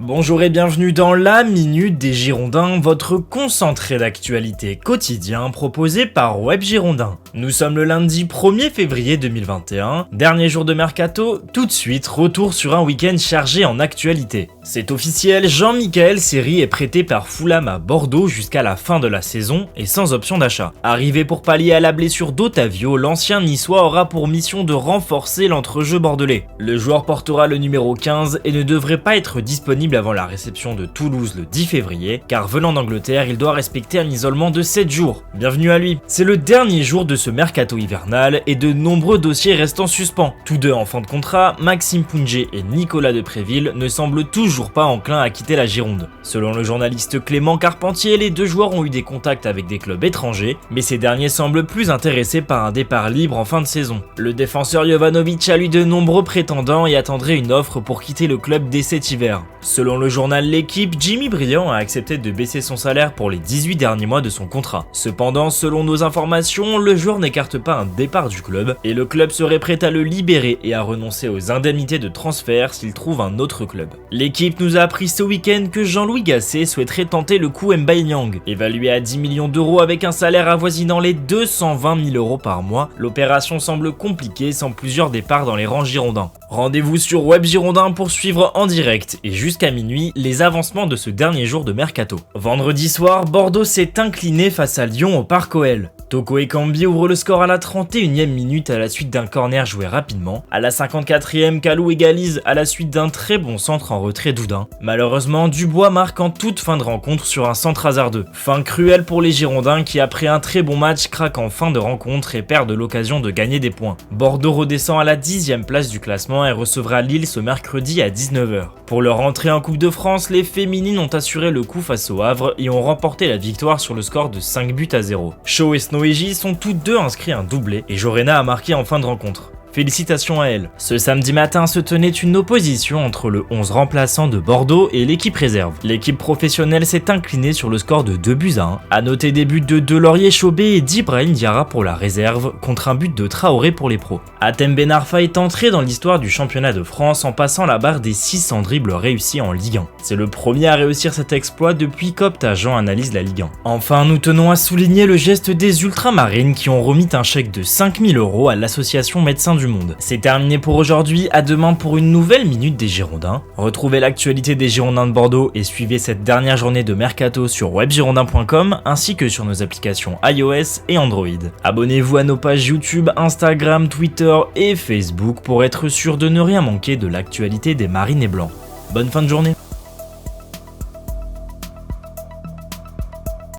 Bonjour et bienvenue dans la Minute des Girondins, votre concentré d'actualité quotidien proposé par Web Girondins. Nous sommes le lundi 1er février 2021, dernier jour de mercato, tout de suite retour sur un week-end chargé en actualité. C'est officiel, Jean-Michael Seri est prêté par Fulham à Bordeaux jusqu'à la fin de la saison et sans option d'achat. Arrivé pour pallier à la blessure d'Otavio, l'ancien niçois aura pour mission de renforcer l'entrejeu bordelais. Le joueur portera le numéro 15 et ne devrait pas être disponible avant la réception de Toulouse le 10 février, car venant d'Angleterre, il doit respecter un isolement de 7 jours. Bienvenue à lui. C'est le dernier jour de ce mercato hivernal et de nombreux dossiers restent en suspens. Tous deux en fin de contrat, Maxime Pounget et Nicolas Depréville ne semblent toujours pas enclins à quitter la Gironde. Selon le journaliste Clément Carpentier, les deux joueurs ont eu des contacts avec des clubs étrangers, mais ces derniers semblent plus intéressés par un départ libre en fin de saison. Le défenseur Jovanovic a lui de nombreux prétendants et attendrait une offre pour quitter le club dès cet hiver. Selon le journal L'Équipe, Jimmy Briand a accepté de baisser son salaire pour les 18 derniers mois de son contrat. Cependant, selon nos informations, le joueur n'écarte pas un départ du club et le club serait prêt à le libérer et à renoncer aux indemnités de transfert s'il trouve un autre club. L'équipe nous a appris ce week-end que Jean-Louis Gasset souhaiterait tenter le coup Mbaye Niang. Évalué à 10 millions d'euros avec un salaire avoisinant les 220 000 euros par mois, l'opération semble compliquée sans plusieurs départs dans les rangs girondins. Rendez-vous sur Web Girondins pour suivre en direct et jusqu'à minuit les avancements de ce dernier jour de mercato. Vendredi soir, Bordeaux s'est incliné face à Lyon au Parc OL. Toko Ekambi ouvre le score à la 31e minute à la suite d'un corner joué rapidement. À la 54e, Kalou égalise à la suite d'un très bon centre en retrait d'Oudin. Malheureusement, Dubois marque en toute fin de rencontre sur un centre hasardeux. Fin cruelle pour les Girondins qui, après un très bon match, craquent en fin de rencontre et perdent l'occasion de gagner des points. Bordeaux redescend à la 10e place du classement et recevra Lille ce mercredi à 19h. Pour leur entrée en Coupe de France, les féminines ont assuré le coup face au Havre et ont remporté la victoire sur le score de 5-0. Shaw et Snoéji sont toutes deux inscrits un doublé et Jorena a marqué en fin de rencontre. Félicitations à elle. Ce samedi matin se tenait une opposition entre le 11 remplaçant de Bordeaux et l'équipe réserve. L'équipe professionnelle s'est inclinée sur le score de 2-1. À noter des buts de Delorier Chobé et d'Ibrahim Diarra pour la réserve, contre un but de Traoré pour les pros. Hatem Ben Arfa est entré dans l'histoire du championnat de France en passant la barre des 600 dribbles réussis en Ligue 1. C'est le premier à réussir cet exploit depuis qu'Opta Jean analyse la Ligue 1. Enfin, nous tenons à souligner le geste des ultramarines qui ont remis un chèque de 5 000 € à l'association Médecins du Monde. C'est terminé pour aujourd'hui, à demain pour une nouvelle Minute des Girondins. Retrouvez l'actualité des Girondins de Bordeaux et suivez cette dernière journée de mercato sur webgirondins.com ainsi que sur nos applications iOS et Android. Abonnez-vous à nos pages YouTube, Instagram, Twitter et Facebook pour être sûr de ne rien manquer de l'actualité des Marines et Blancs. Bonne fin de journée.